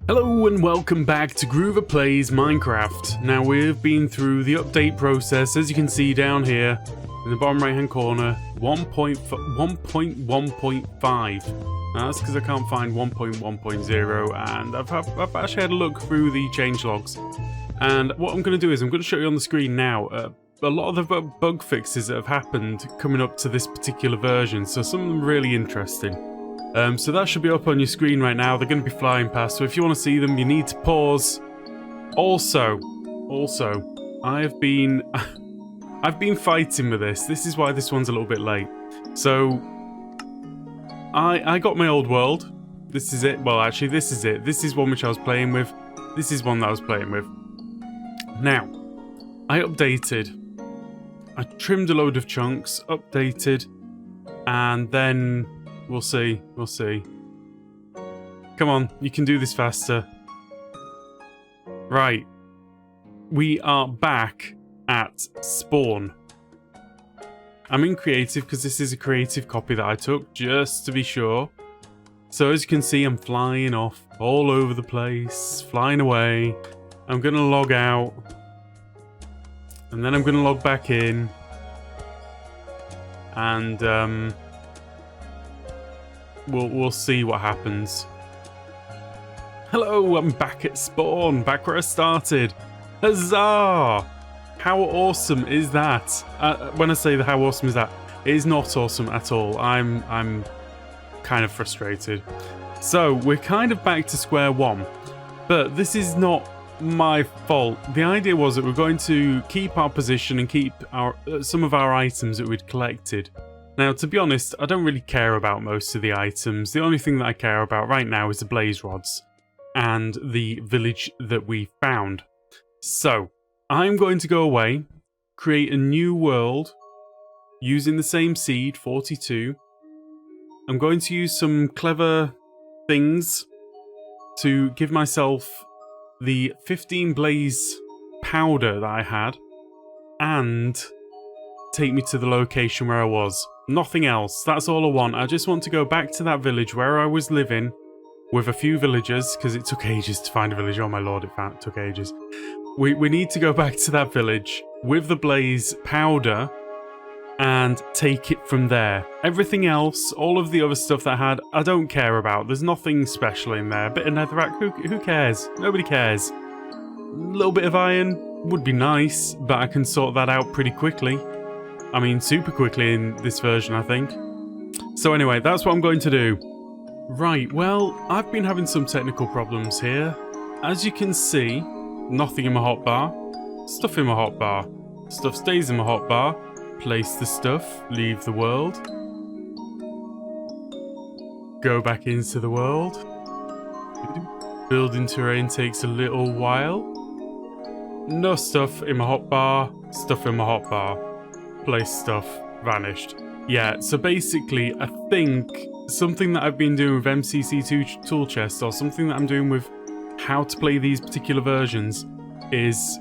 Hello and welcome back to Gruva Plays Minecraft. Now we've been through the update process, as you can see down here in the bottom right hand corner, 1.1.5. Now that's because I can't find 1.1.0 and I've actually had a look through the changelogs. And what I'm going to do is I'm going to show you on the screen now a lot of the bug fixes that have happened coming up to this particular version, so some of them really interesting. So that should be up on your screen right now. They're going to be flying past, so if you want to see them, you need to pause. Also, I've been fighting with this. This is why this one's a little bit late. So, I got my old world. This is it. Well, actually, this is it. This is one which I was playing with. This is one that I was playing with. Now, I updated. I trimmed a load of chunks, updated, and then... We'll see. Come on, you can do this faster. Right. We are back at spawn. I'm in creative because this is a creative copy that I took, just to be sure. So as you can see, I'm flying off all over the place, flying away. I'm going to log out. And then I'm going to log back in. And, We'll see what happens. Hello, I'm back at spawn, back where I started. Huzzah! How awesome is that? When I say how awesome is that, it is not awesome at all. I'm kind of frustrated. So we're kind of back to square one, but this is not my fault. The idea was that we're going to keep our position and keep our some of our items that we'd collected. Now, to be honest, I don't really care about most of the items. The only thing that I care about right now is the blaze rods and the village that we found. So, I'm going to go away, create a new world using the same seed, 42. I'm going to use some clever things to give myself the 15 blaze powder that I had and take me to the location where I was. Nothing else. That's all I want. I just want to go back to that village where I was living with a few villagers, because it took ages to find a village. Oh my lord, it took ages. We need to go back to that village with the blaze powder and take it from there. Everything else, all of the other stuff that I had, I don't care about. There's nothing special in there. A bit of netherrack, who cares? Nobody cares. A little bit of iron would be nice, but I can sort that out pretty quickly. I mean, super quickly in this version, I think. So anyway, that's what I'm going to do. Right, well, I've been having some technical problems here. As you can see, nothing in my hotbar. Stuff in my hotbar. Stuff stays in my hotbar. Place the stuff. Leave the world. Go back into the world. Building terrain takes a little while. No stuff in my hotbar. Stuff in my hotbar. Place stuff, vanished. Yeah, so basically, I think something that I've been doing with MCC2 tool chest, or something that I'm doing with how to play these particular versions, is,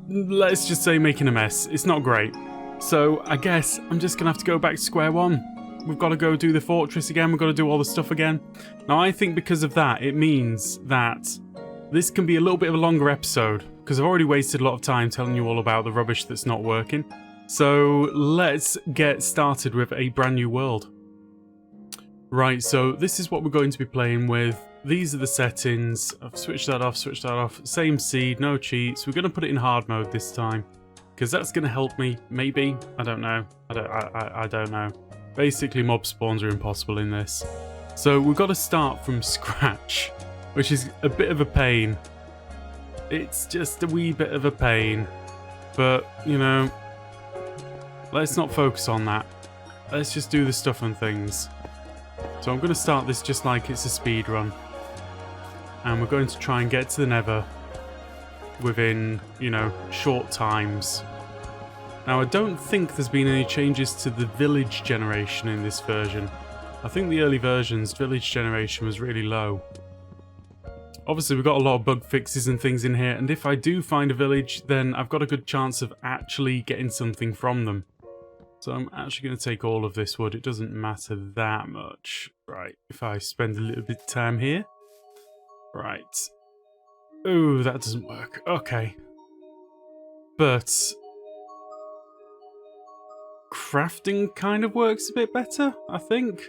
let's just say, making a mess. It's not great. So I guess I'm just gonna have to go back to square one. We've got to go do the fortress again. We've got to do all the stuff again. Now I think because of that, it means that this can be a little bit of a longer episode, because I've already wasted a lot of time telling you all about the rubbish that's not working. So let's get started with a brand new world. Right, so this is what we're going to be playing with. These are the settings. I've switched that off, Same seed, no cheats. We're going to put it in hard mode this time, because that's going to help me, maybe. I don't know. I don't know. Basically, mob spawns are impossible in this. So we've got to start from scratch, which is a bit of a pain. It's just a wee bit of a pain. But, you know, let's not focus on that. Let's just do the stuff and things. So I'm going to start this just like it's a speed run. And we're going to try and get to the nether within, you know, short times. Now, I don't think there's been any changes to the village generation in this version. I think the early versions, village generation was really low. Obviously, we've got a lot of bug fixes and things in here, and if I do find a village, then I've got a good chance of actually getting something from them. So I'm actually going to take all of this wood. It doesn't matter that much. Right, if I spend a little bit of time here. Right. Ooh, that doesn't work. Okay. But crafting kind of works a bit better, I think.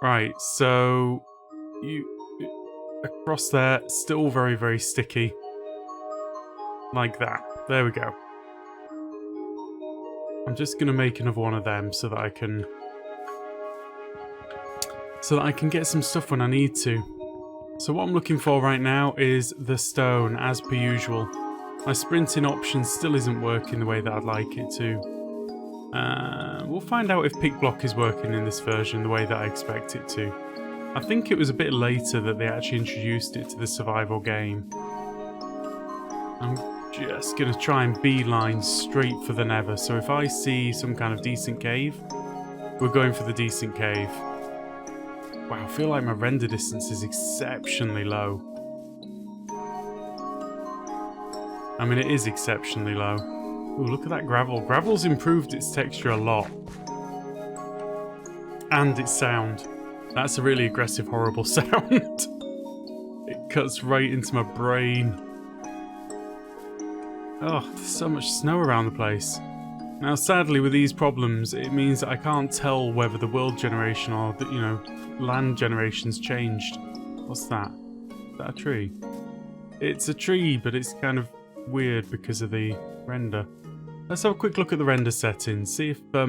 Right, so you across there, still very, very sticky. Like that. There we go. I'm just gonna make another one of them so that I can get some stuff when I need to. So what I'm looking for right now is the stone, as per usual. My sprinting option still isn't working the way that I'd like it to. We'll find out if pick block is working in this version the way that I expect it to. I think it was a bit later that they actually introduced it to the survival game. I'm just going to try and beeline straight for the nether. So if I see some kind of decent cave, we're going for the decent cave. Wow, I feel like my render distance is exceptionally low. I mean, it is exceptionally low. Ooh, look at that gravel. Gravel's improved its texture a lot. And its sound. That's a really aggressive, horrible sound. It cuts right into my brain. Oh, there's so much snow around the place. Now, sadly, with these problems, it means that I can't tell whether the world generation or the, land generation's changed. What's that? Is that a tree? It's a tree, but it's kind of weird because of the render. Let's have a quick look at the render settings. See if there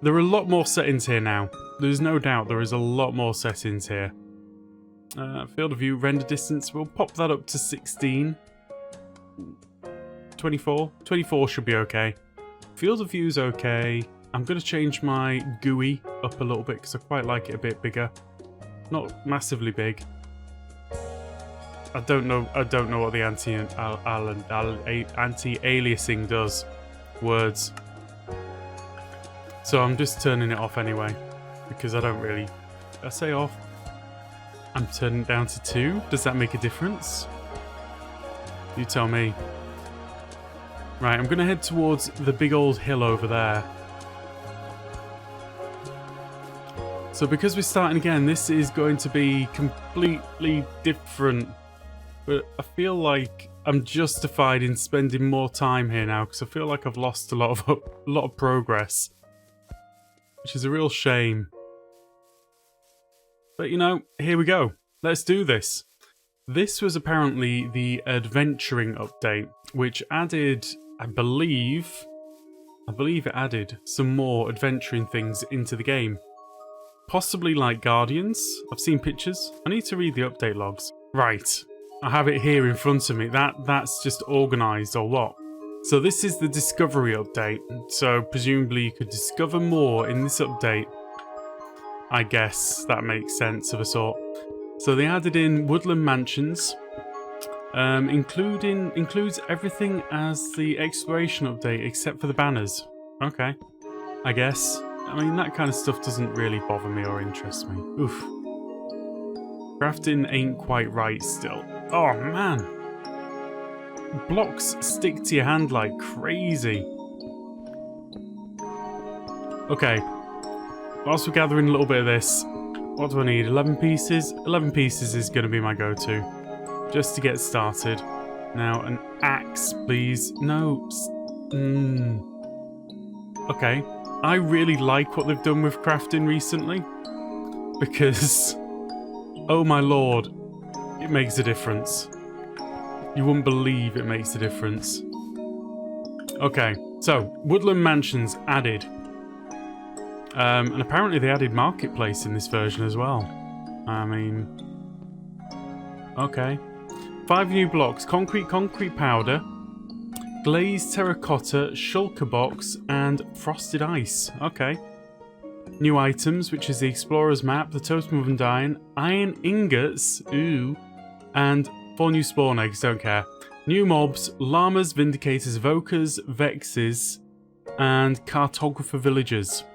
are a lot more settings here now. There's no doubt there is a lot more settings here. Field of view, render distance. We'll pop that up to 16. 24. 24 should be okay. Field of view's okay. I'm going to change my GUI up a little bit because I quite like it a bit bigger. Not massively big. I don't know what the anti-aliasing does. Words. So I'm just turning it off anyway because I don't really. I say off. I'm turning it down to 2. Does that make a difference? You tell me. Right, I'm going to head towards the big old hill over there. So because we're starting again, this is going to be completely different. But I feel like I'm justified in spending more time here now because I feel like I've lost a lot of progress. Which is a real shame. But here we go. Let's do this. This was apparently the adventuring update, which added, I believe it added some more adventuring things into the game. Possibly like Guardians. I've seen pictures. I need to read the update logs. Right. I have it here in front of me. That's just organised or what? So this is the discovery update. So presumably you could discover more in this update. I guess that makes sense of a sort. So they added in Woodland Mansions. Includes everything as the exploration update except for the banners. Okay. I guess. I mean, that kind of stuff doesn't really bother me or interest me. Oof. Crafting ain't quite right still. Oh, man. Blocks stick to your hand like crazy. Okay. Whilst we're gathering a little bit of this, what do I need? 11 pieces? 11 pieces is going to be my go-to. Just to get started. Now, an axe, please. No. Okay. I really like what they've done with crafting recently. Because, oh my lord, it makes a difference. You wouldn't believe it makes a difference. Okay, so, Woodland Mansions added. And apparently they added Marketplace in this version as well. I mean... Okay. 5 new blocks. Concrete powder. Glazed terracotta, shulker box, and frosted ice. Okay. New items, which is the Explorer's Map, the Totem of Undying, iron ingots, ooh, and 4 new spawn eggs, don't care. New mobs, llamas, vindicators, evokers, vexes, and cartographer villagers.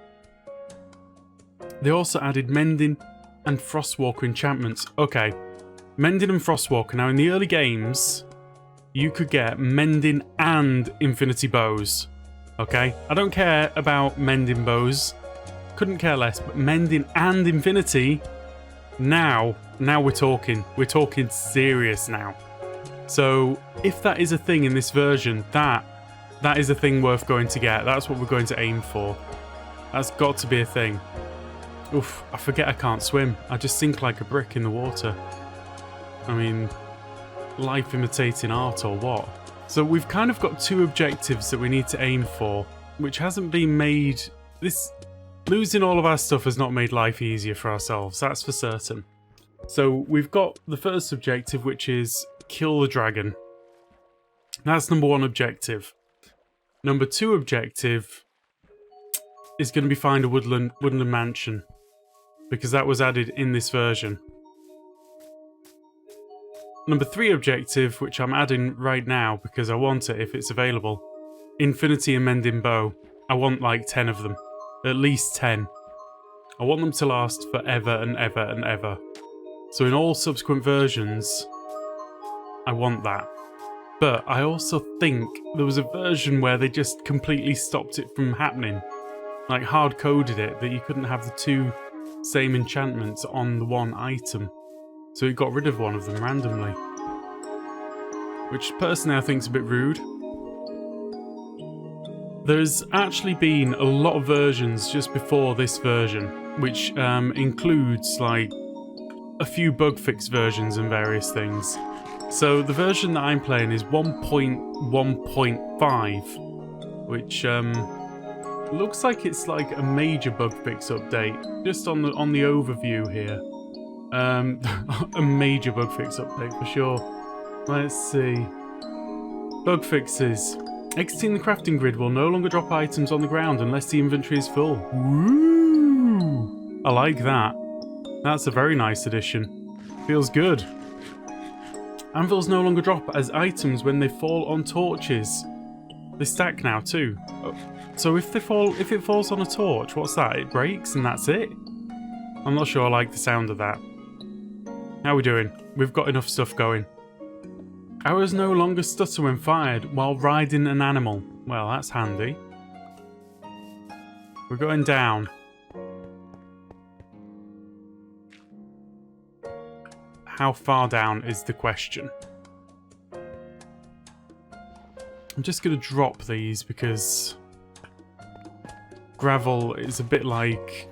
They also added Mending and Frostwalker enchantments. Okay, Mending and Frostwalker. Now, in the early games, you could get Mending and Infinity Bows. Okay, I don't care about Mending Bows. couldn't care less. But mending and infinity, now we're talking. We're talking serious now. So if that is a thing in this version, that is a thing worth going to get. That's what we're going to aim for. That's got to be a thing. Oof, I forget I can't swim. I just sink like a brick in the water. I mean, life imitating art or what? So we've kind of got two objectives that we need to aim for, which hasn't been made... Losing all of our stuff has not made life easier for ourselves, that's for certain. So we've got the first objective, which is kill the dragon. That's number one objective. Number two objective is going to be find a woodland mansion, because that was added in this version. Number three objective, which I'm adding right now because I want it if it's available, Infinity Amending Bow. I want like 10 of them. At least 10. I want them to last forever and ever and ever. So in all subsequent versions, I want that. But I also think there was a version where they just completely stopped it from happening. Like hard-coded it, that you couldn't have the two same enchantments on the one item. So it got rid of one of them randomly. Which personally I think is a bit rude. There's actually been a lot of versions just before this version, which includes like a few bug fix versions and various things. So the version that I'm playing is 1.1.5, which looks like it's like a major bug fix update. Just on the overview here. A major bug fix update for sure. Let's see. Bug fixes. Exiting the crafting grid will no longer drop items on the ground unless the inventory is full. Woo! I like that. That's a very nice addition. Feels good. Anvils no longer drop as items when they fall on torches. They stack now too. So if it falls on a torch, what's that? It breaks and that's it? I'm not sure I like the sound of that. How are we doing? We've got enough stuff going. Arrows no longer stutter when fired while riding an animal. Well, that's handy. We're going down. How far down is the question. I'm just going to drop these because gravel is a bit like...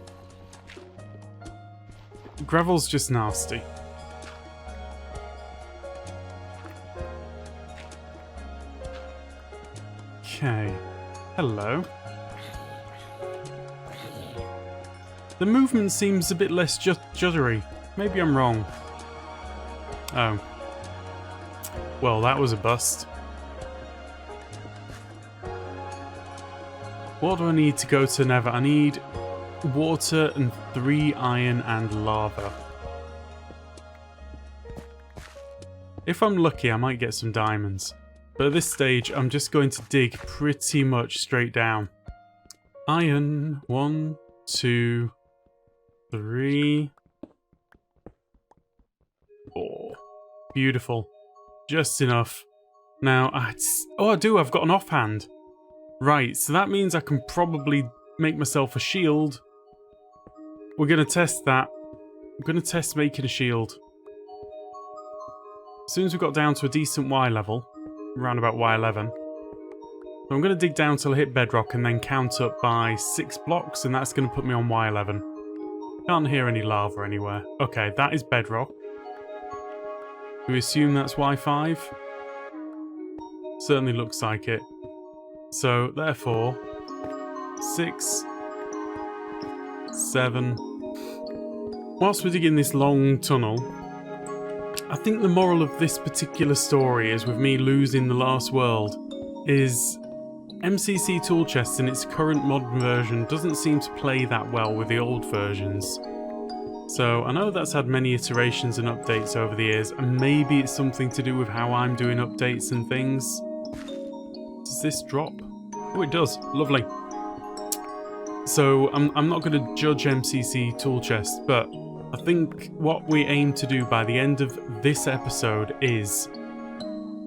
Gravel's just nasty. Okay. Hello. The movement seems a bit less juddery. Maybe I'm wrong. Oh. Well, that was a bust. What do I need to go to Nether? I need water and 3 iron and lava. If I'm lucky, I might get some diamonds. But at this stage, I'm just going to dig pretty much straight down. Iron. 1, 2, 3, 4. Beautiful. Just enough. Now, I do. I've got an offhand. Right, so that means I can probably make myself a shield. We're going to test that. I'm going to test making a shield. As soon as we got down to a decent Y level, around about Y11, so I'm going to dig down till I hit bedrock and then count up by 6 blocks, and that's going to put me on Y11. Can't hear any lava anywhere. Okay, that is bedrock. Do we assume that's Y5? Certainly looks like it. So, therefore, 6, 7. Whilst we're digging this long tunnel, I think the moral of this particular story is with me losing the last world is MCC tool chests in its current modern version doesn't seem to play that well with the old versions. So I know that's had many iterations and updates over the years, and maybe it's something to do with how I'm doing updates and things. Does this drop? Oh, it does. Lovely. So I'm not going to judge MCC tool chest, but I think what we aim to do by the end of this episode is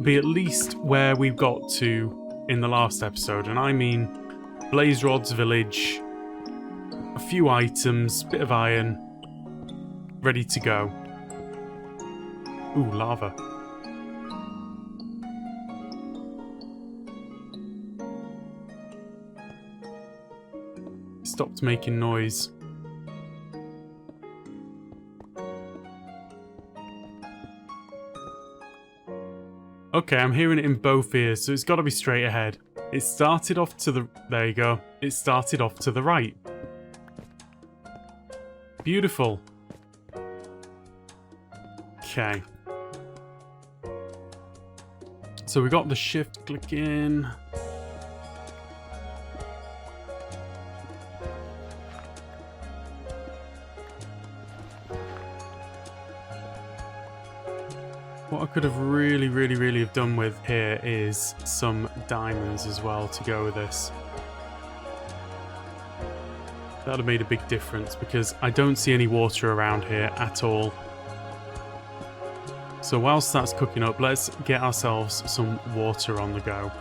be at least where we've got to in the last episode, and I mean Blaze Rod's village a few items, bit of iron, ready to go. Ooh, lava. Stopped making noise. Okay, I'm hearing it in both ears, so it's got to be straight ahead. It started off to the... There you go. It started off to the right. Beautiful. Okay. So we got the shift click in. What I could have really have done with here is some diamonds as well to go with this. That would have made a big difference because I don't see any water around here at all. So whilst that's cooking up, let's get ourselves some water on the go.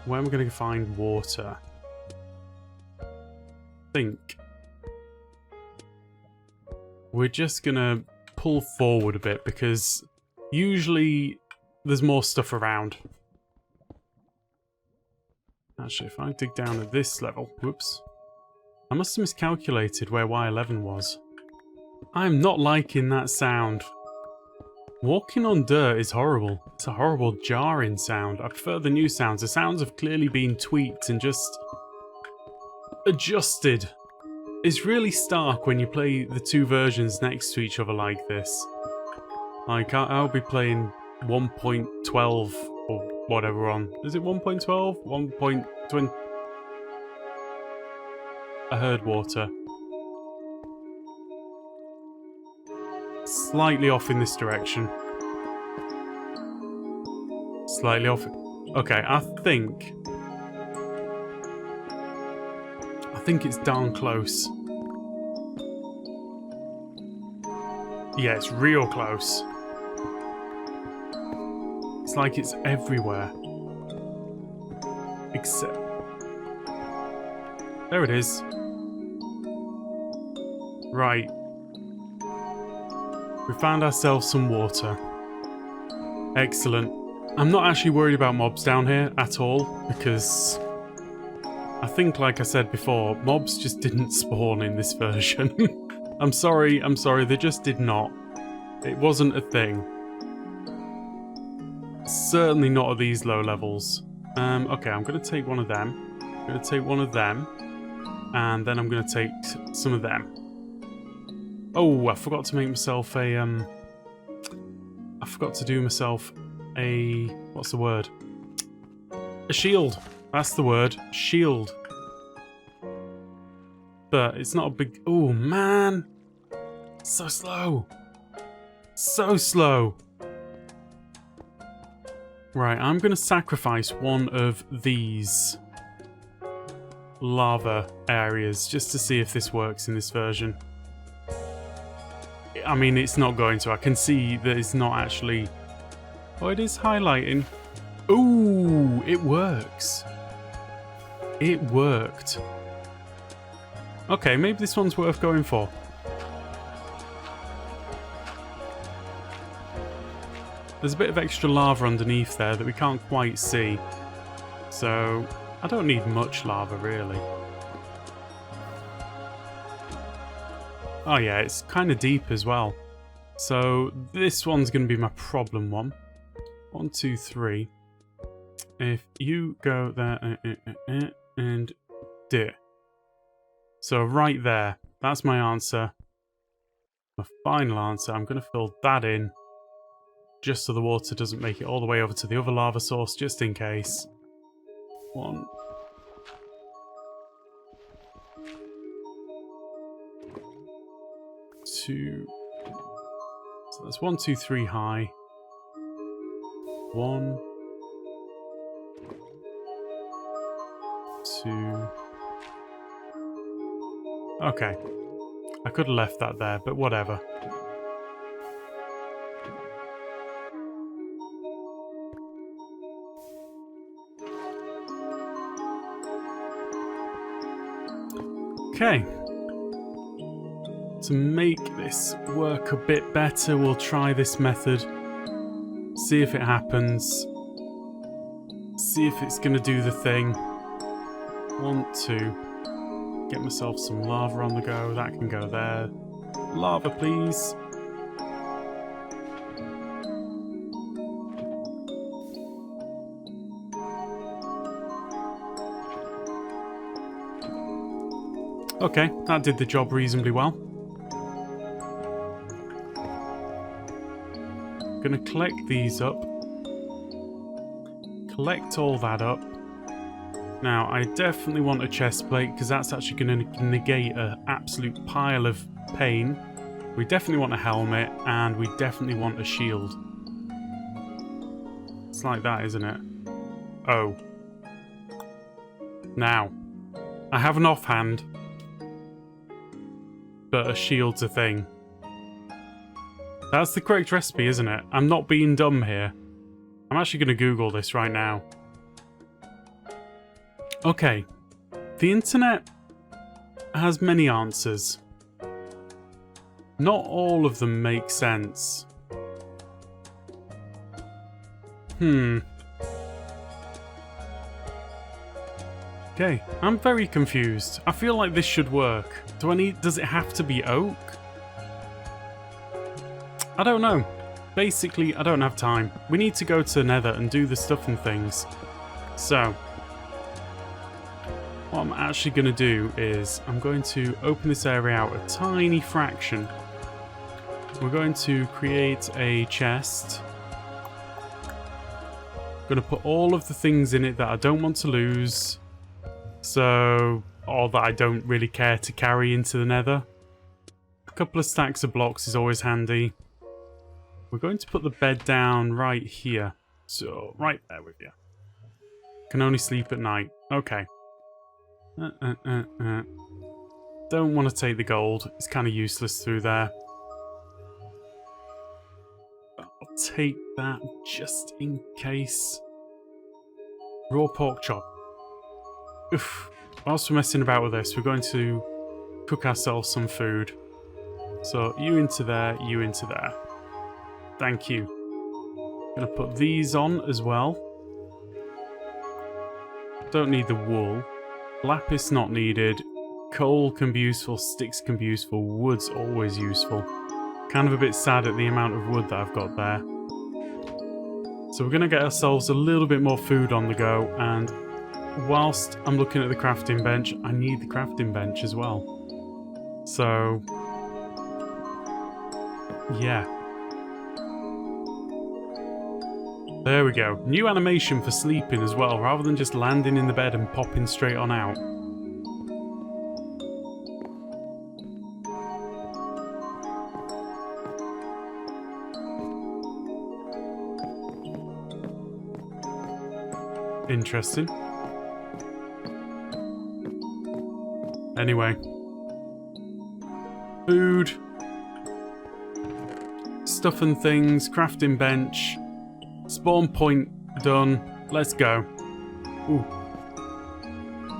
Where am I going to find water? I think we're just going to pull forward a bit because usually there's more stuff around. Actually, if I dig down at this level... Whoops. I must have miscalculated where Y11 was. I'm not liking that sound. Walking on dirt is horrible. It's a horrible jarring sound. I prefer the new sounds. The sounds have clearly been tweaked and just adjusted. It's really stark when you play the two versions next to each other like this. Like, I'll be playing 1.12 or whatever on. Is it 1.12? 1.20? I heard water. Slightly off in this direction. Slightly off. Okay, I think it's darn close. Yeah, it's real close. It's like it's everywhere. Except... There it is. Right. We found ourselves some water. Excellent. I'm not actually worried about mobs down here at all, because I think, like I said before, mobs just didn't spawn in this version. I'm sorry, they just did not. It wasn't a thing. Certainly not at these low levels. Okay, I'm going to take one of them. I'm going to take one of them. And then I'm going to take some of them. Oh, I forgot to make myself a, I forgot to do myself a... What's the word? A shield. That's the word. Shield. But it's not a big... Oh, man. So slow. So slow. Right, I'm going to sacrifice one of these lava areas just to see if this works in this version. I mean, it's not going to. I can see that it's not actually... Oh, it is highlighting. Ooh, it works. It worked. Okay, maybe this one's worth going for. There's a bit of extra lava underneath there that we can't quite see. So, I don't need much lava, really. Oh yeah, it's kind of deep as well. So, this one's going to be my problem one. 1, 2, 3. If you go there and do. So, right there. That's my answer. My final answer. I'm going to fill that in. Just so the water doesn't make it all the way over to the other lava source, just in case. 1. 2. So that's 1, 2, 3 high. 1. 2. Okay. I could have left that there, but whatever. Okay, To make this work a bit better, we'll try this method. See if it happens. See if it's going to do the thing. Want to get myself some lava on the go. That can go there. Lava, please. Okay, that did the job reasonably well. Gonna collect these up. Collect all that up. Now, I definitely want a chest plate because that's actually going to negate an absolute pile of pain. We definitely want a helmet and we definitely want a shield. It's like that, isn't it? Oh. Now, I have an offhand, but a shield's a thing. That's the correct recipe, isn't it? I'm not being dumb here. I'm actually going to Google this right now. Okay. The internet has many answers. Not all of them make sense. Okay, I'm very confused. I feel like this should work. Does it have to be oak? I don't know. Basically, I don't have time. We need to go to Nether and do the stuff and things. So, what I'm actually going to do is I'm going to open this area out a tiny fraction. We're going to create a chest. I'm going to put all of the things in it that I don't want to lose. So, or that I don't really care to carry into the Nether. A couple of stacks of blocks is always handy. We're going to put the bed down right here. So, right there with you. Can only sleep at night. Okay. Don't want to take the gold. It's kind of useless through there. I'll take that just in case. Raw pork chop. Oof. Whilst we're messing about with this, we're going to cook ourselves some food. So, you into there, you into there. Thank you. Gonna put these on as well. Don't need the wool. Lapis not needed. Coal can be useful, sticks can be useful, wood's always useful. Kind of a bit sad at the amount of wood that I've got there. So we're gonna get ourselves a little bit more food on the go, and whilst I'm looking at the crafting bench, I need the crafting bench as well. So, yeah. There we go. New animation for sleeping as well, rather than just landing in the bed and popping straight on out. Interesting. Anyway. Food. Stuff and things. Crafting bench. Spawn point done. Let's go. Ooh.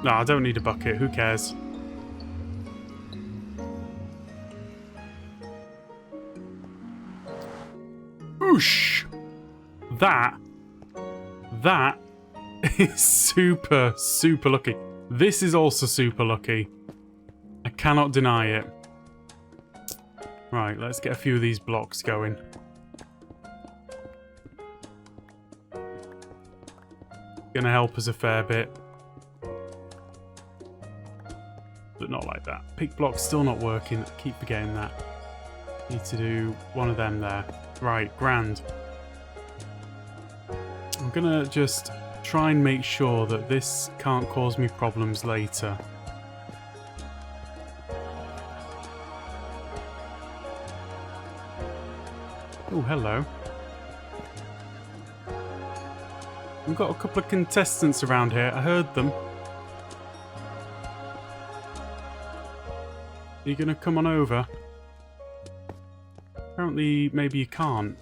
No, I don't need a bucket. Who cares? Oosh! That is super, super lucky. This is also super lucky. I cannot deny it. Right, let's get a few of these blocks going. Gonna help us a fair bit. But not like that. Pick block's still not working. I keep forgetting that. Need to do one of them there. Right, grand. I'm gonna just try and make sure that this can't cause me problems later. Oh, hello. We've got a couple of contestants around here. I heard them. Are you going to come on over? Apparently, maybe you can't.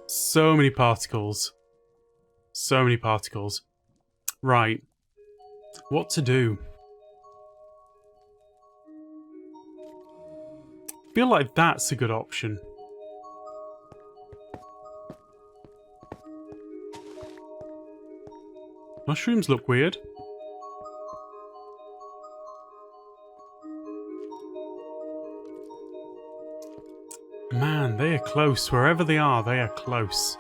So many particles. So many particles. Right. What to do? Feel like that's a good option. Mushrooms look weird. Man, they are close. Wherever they are close.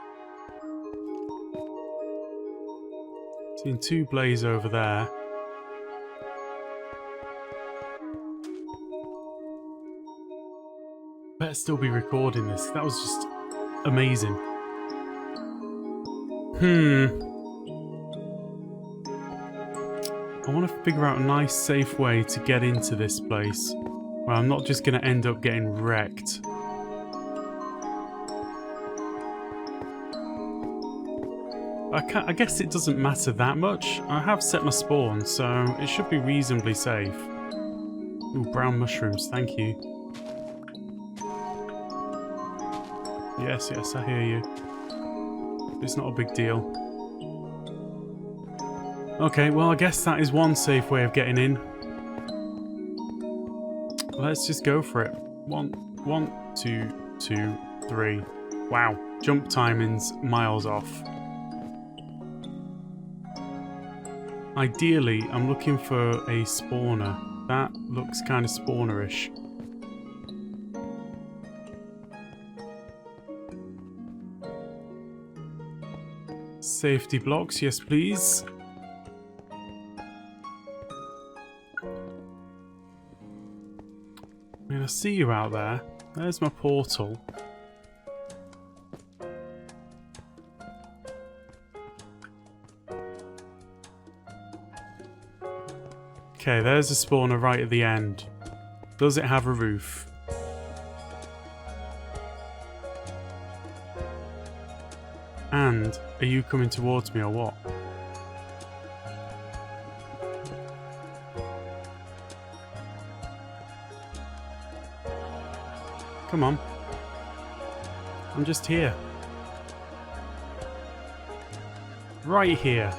Seeing two blaze over there. Better still be recording this. That was just amazing. I want to figure out a nice, safe way to get into this place where I'm not just going to end up getting wrecked. I guess it doesn't matter that much. I have set my spawn, so it should be reasonably safe. Ooh, brown mushrooms, thank you. Yes, yes, I hear you. It's not a big deal. Okay, well, I guess that is one safe way of getting in. Let's just go for it. One, two, 3. Wow, jump timing's miles off. Ideally, I'm looking for a spawner. That looks kind of spawnerish. Safety blocks, yes please. I mean, I see you out there. There's my portal. Okay, there's a spawner right at the end. Does it have a roof? And are you coming towards me or what? Come on. I'm just here. Right here.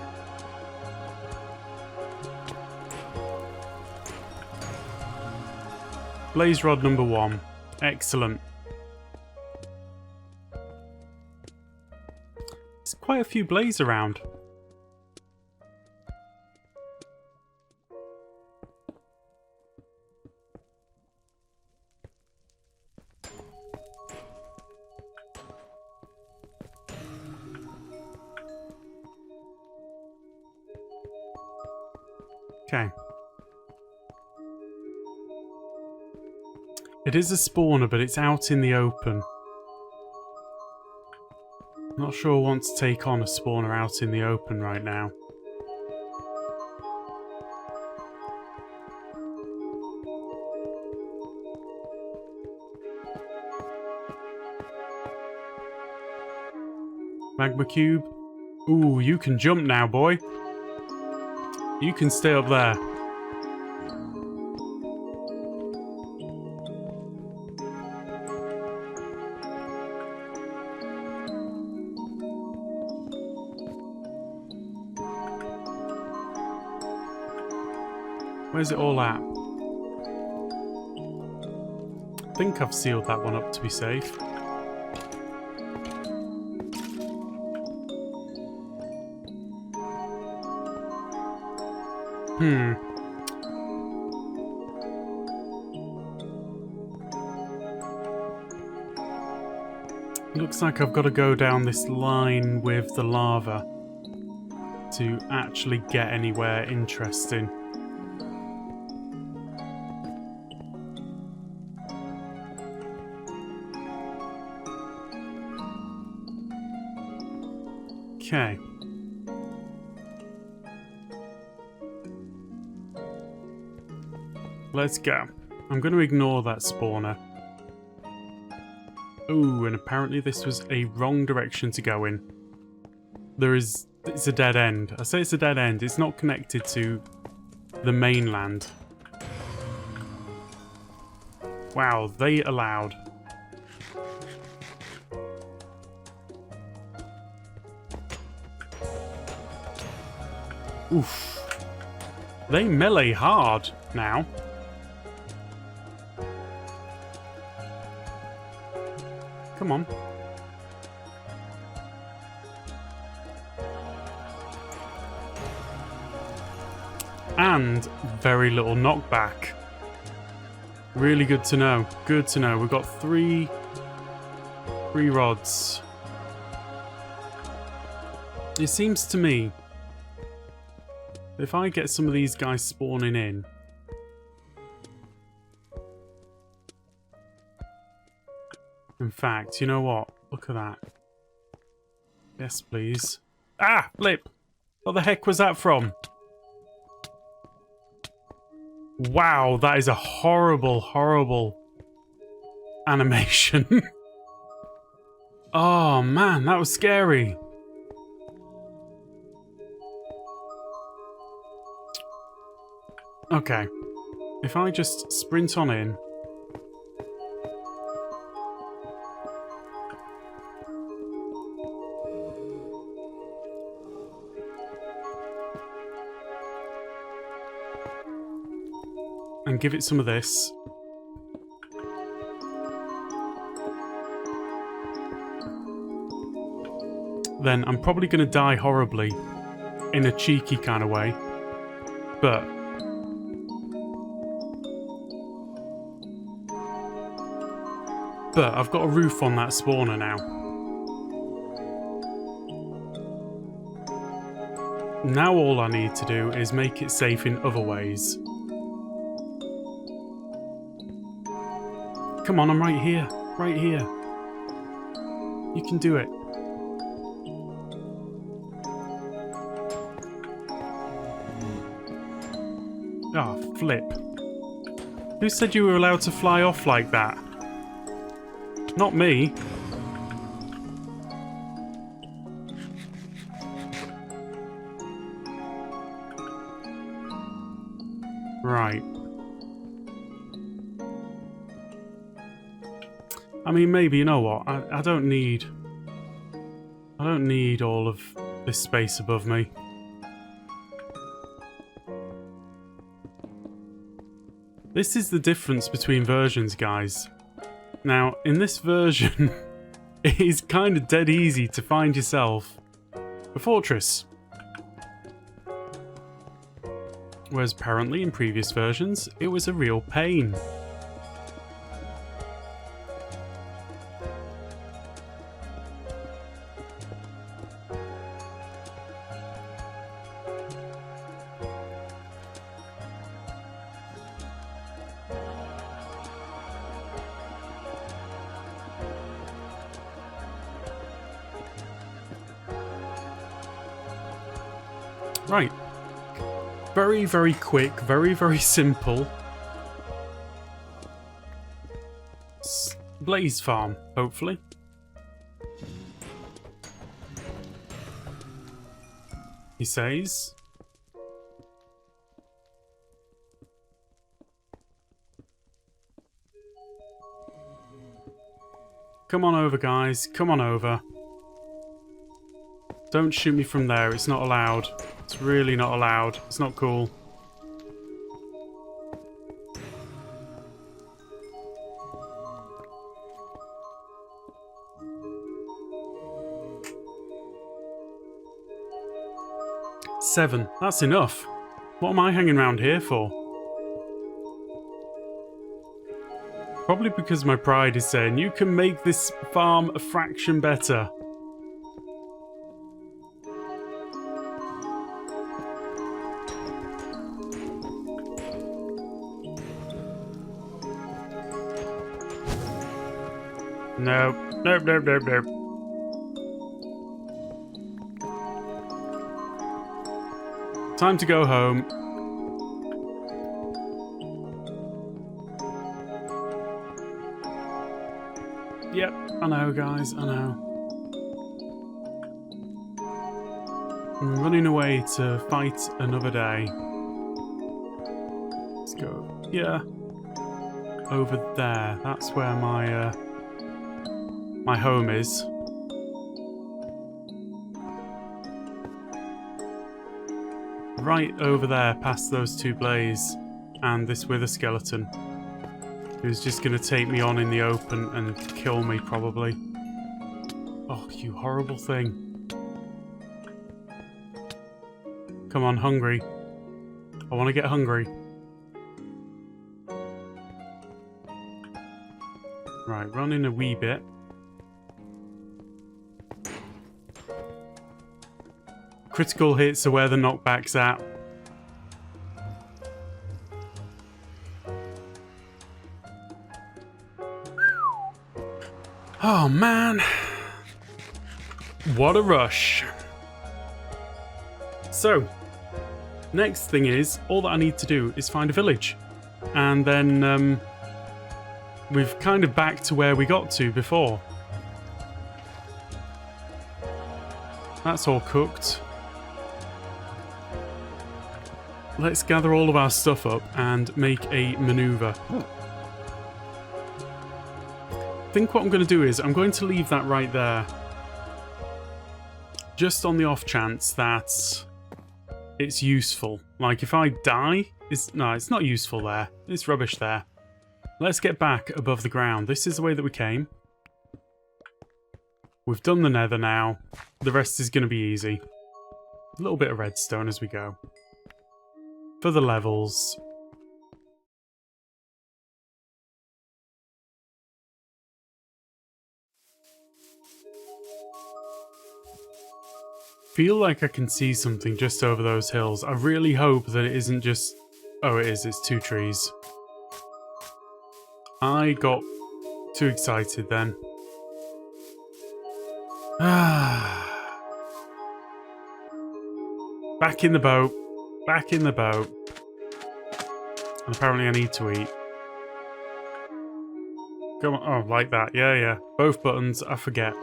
Blaze rod number 1. Excellent. There's quite a few blaze around. Okay. It is a spawner, but it's out in the open. Not sure I want to take on a spawner out in the open right now. Magma cube. Ooh, you can jump now, boy. You can stay up there. Where's it all at? I think I've sealed that one up to be safe. Looks like I've got to go down this line with the lava to actually get anywhere interesting. Okay. Let's go. I'm going to ignore that spawner. Ooh, and apparently this was a wrong direction to go in. It's a dead end. I say it's a dead end. It's not connected to the mainland. Wow, they allowed. Oof. They melee hard now. Come on. And very little knockback. Really good to know. Good to know. We've got three rods. It seems to me, if I get some of these guys spawning in, in fact, you know what? Look at that. Yes, please. Ah! Flip! What the heck was that from? Wow, that is a horrible, horrible animation. Oh man, that was scary. Okay. If I just sprint on in. And give it some of this. Then I'm probably going to die horribly in a cheeky kind of way. But I've got a roof on that spawner now. Now all I need to do is make it safe in other ways. Come on, I'm right here. Right here. You can do it. Oh, flip. Who said you were allowed to fly off like that? Not me. Right. I mean, maybe, you know what? I don't need all of this space above me. This is the difference between versions, guys. Now, in this version, it is kind of dead easy to find yourself a fortress. Whereas apparently in previous versions, it was a real pain. Right. Very, very quick, very, very simple. Blaze farm, hopefully. He says. Come on over, guys. Come on over. Don't shoot me from there. It's not allowed. It's really not allowed. It's not cool. Seven. That's enough. What am I hanging around here for? Probably because my pride is saying, you can make this farm a fraction better. Nope. Nope, nope, nope, nope. Time to go home. Yep, I know, guys, I know. I'm running away to fight another day. Let's go here. Over there. That's where my my home is. right over there past those two blaze and this wither skeleton, who's just going to take me on in the open and kill me, probably. Oh, you horrible thing. Come on, hungry. I want to get hungry. Right, run in a wee bit. Critical hits are where the knockback's at. Oh man, what a rush. So, next thing is, all that I need to do is find a village. And then, we've kind of back to where we got to before. That's all cooked. Let's gather all of our stuff up and make a maneuver. I think what I'm going to do is I'm going to leave that right there. Just on the off chance that it's useful. Like if I die, no, it's not useful there. It's rubbish there. Let's get back above the ground. This is the way that we came. We've done the nether now. The rest is going to be easy. A little bit of redstone as we go. For the levels. Feel like I can see something just over those hills. I really hope that it isn't just... Oh, it is. It's two trees. I got too excited then. Back in the boat. Back in the boat. And apparently I need to eat. Come on. Oh, like that. Yeah, yeah. Both buttons. I forget.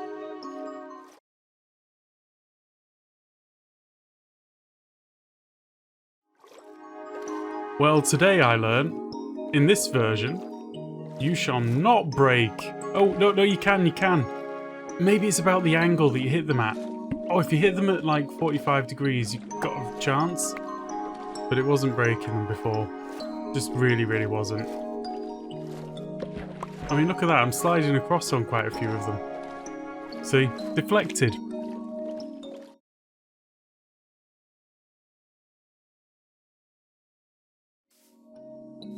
Well, today I learned, in this version, you shall not break. Oh, no, no, you can. Maybe it's about the angle that you hit them at. Oh, if you hit them at like 45 degrees, you've got a chance. But it wasn't breaking them before. Just really, really wasn't. I mean, look at that. I'm sliding across on quite a few of them. See? Deflected.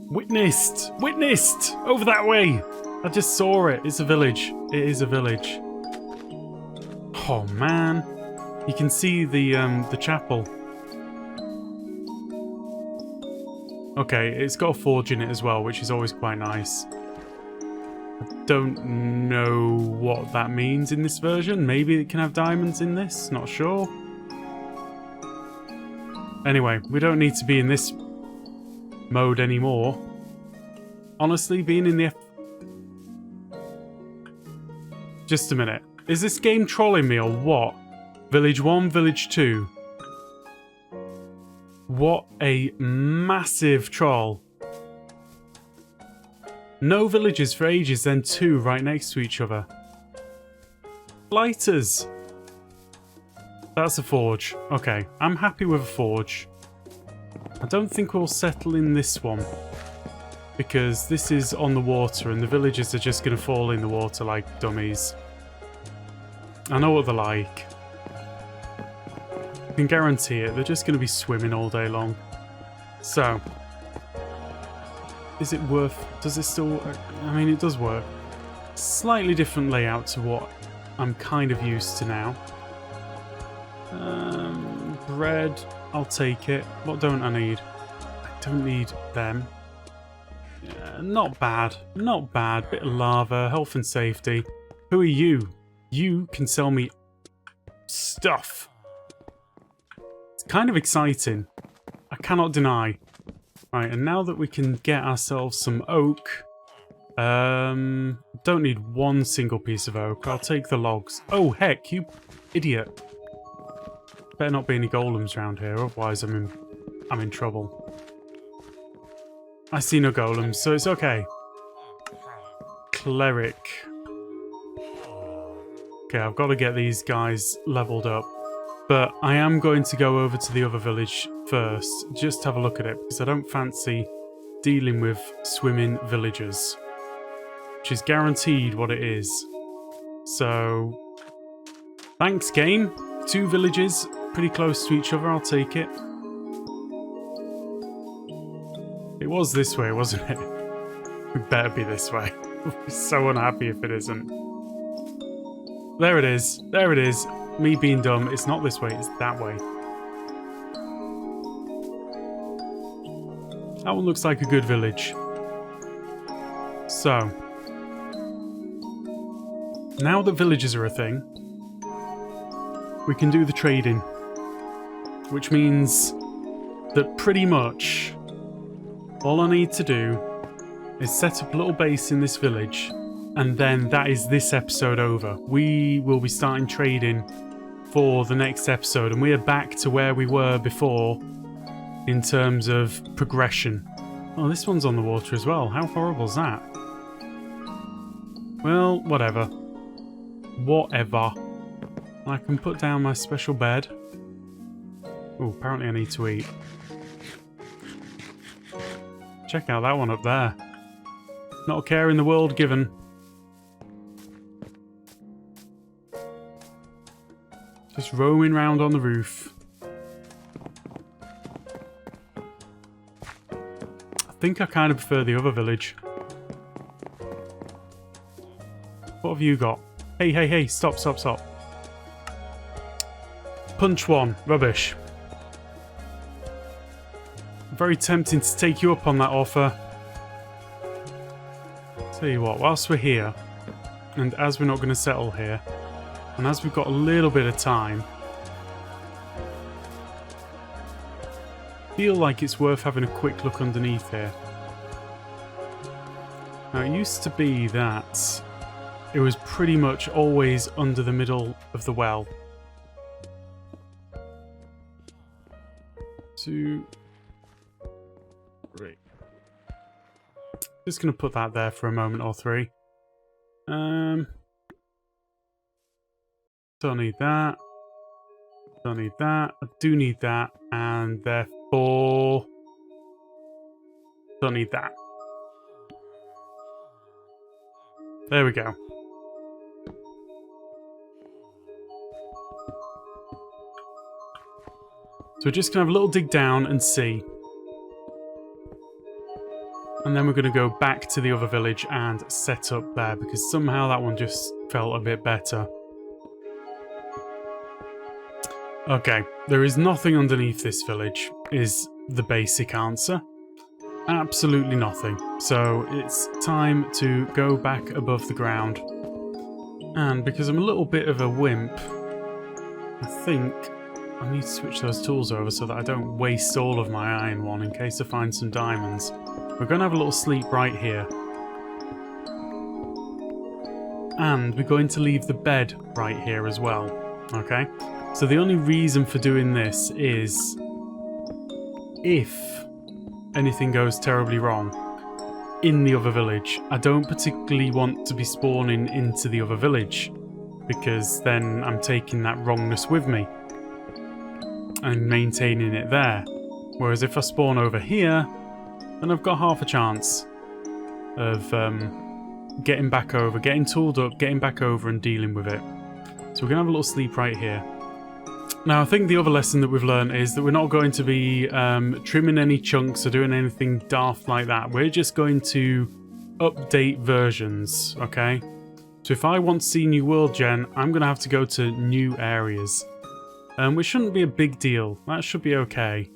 Witnessed! Witnessed! Over that way! I just saw it. It's a village. It is a village. Oh, man. You can see the chapel. Okay, it's got a forge in it as well, which is always quite nice. I don't know what that means in this version. Maybe it can have diamonds in this. Not sure. Anyway, we don't need to be in this mode anymore. Honestly, being in the Just a minute. Is this game trolling me or what? Village 1, Village 2. What a massive troll. No villages for ages, then 2 right next to each other. Lighters. That's a forge. Okay, I'm happy with a forge. I don't think we'll settle in this one, because this is on the water and the villagers are just going to fall in the water like dummies. I know what they're like. I can guarantee it, they're just going to be swimming all day long. So, is it worth... Does it still work? I mean, it does work. Slightly different layout to what I'm kind of used to now. Bread, I'll take it. What don't I need? I don't need them. Not bad. Not bad. Bit of lava, health and safety. Who are you? You can sell me stuff. It's kind of exciting. I cannot deny. Right, and now that we can get ourselves some oak. Don't need one single piece of oak. I'll take the logs. Oh, heck, you idiot. Better not be any golems around here, otherwise I'm in trouble. I see no golems, so it's okay. Cleric. Okay, I've got to get these guys leveled up. But I am going to go over to the other village first. Just have a look at it, because I don't fancy dealing with swimming villagers. Which is guaranteed what it is. So, thanks game. 2 villages, pretty close to each other, I'll take it. It was this way, wasn't it? It better be this way. I'll be so unhappy if it isn't. There it is. There it is. Me being dumb. It's not this way, it's that way. That one looks like a good village. So, now that villages are a thing, we can do the trading. Which means that pretty much all I need to do is set up a little base in this village, and then that is this episode over. We will be starting trading for the next episode, and we are back to where we were before in terms of progression. Oh, this one's on the water as well. How horrible is that? Well, whatever. Whatever. I can put down my special bed. Oh, apparently I need to eat. Check out that one up there. Not a care in the world given. Just roaming round on the roof. I think I kind of prefer the other village. What have you got? Hey, hey, hey, stop, stop, stop. Punch one. Rubbish. Very tempting to take you up on that offer. Tell you what, whilst we're here, and as we're not going to settle here, and as we've got a little bit of time, I feel like it's worth having a quick look underneath here. Now, it used to be that it was pretty much always under the middle of the well. 2, 3. Just going to put that there for a moment or 3. Don't need that. Don't need that. I do need that, and therefore don't need that. There we go. So we're just going to have a little dig down and see. And then we're going to go back to the other village and set up there, because somehow that one just felt a bit better. Okay, there is nothing underneath this village, is the basic answer. Absolutely nothing. So it's time to go back above the ground. And because I'm a little bit of a wimp, I think I need to switch those tools over so that I don't waste all of my iron one in case I find some diamonds. We're going to have a little sleep right here. And we're going to leave the bed right here as well. Okay? So the only reason for doing this is if anything goes terribly wrong in the other village. I don't particularly want to be spawning into the other village, because then I'm taking that wrongness with me and maintaining it there. Whereas if I spawn over here, then I've got half a chance of getting back over, getting tooled up, getting back over and dealing with it. So we're going to have a little sleep right here. Now, I think the other lesson that we've learned is that we're not going to be trimming any chunks or doing anything daft like that. We're just going to update versions, okay? So if I want to see new world gen, I'm going to have to go to new areas. Which shouldn't be a big deal. That should be okay.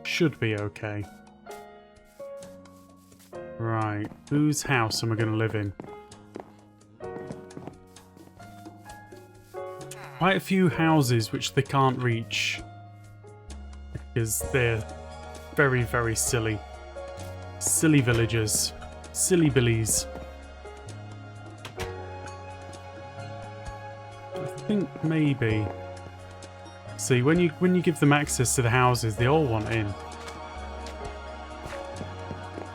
Should be okay. Right, whose house am I going to live in? Quite a few houses which they can't reach, because they're very, very silly. Silly villagers. Silly billies. I think maybe... See, when you give them access to the houses, they all want in.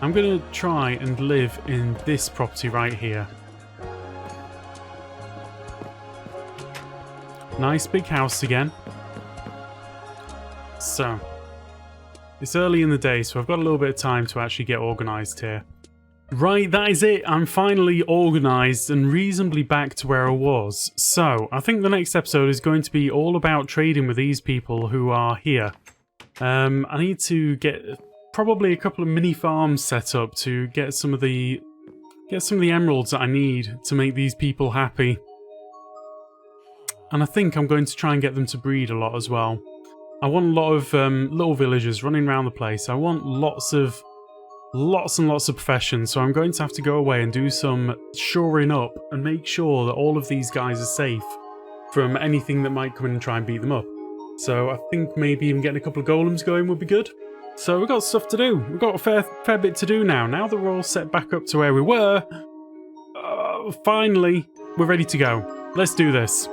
I'm going to try and live in this property right here. Nice big house again. So, it's early in the day, so I've got a little bit of time to actually get organised here. Right, that is it. I'm finally organised and reasonably back to where I was. So, I think the next episode is going to be all about trading with these people who are here. I need to get probably a couple of mini farms set up to get some of the emeralds that I need to make these people happy. And I think I'm going to try and get them to breed a lot as well. I want a lot of little villagers running around the place. I want lots and lots of professions, so I'm going to have to go away and do some shoring up and make sure that all of these guys are safe from anything that might come in and try and beat them up. So I think maybe even getting a couple of golems going would be good. So we've got stuff to do. We've got a fair bit to do now. Now that we're all set back up to where we were, finally, we're ready to go. Let's do this.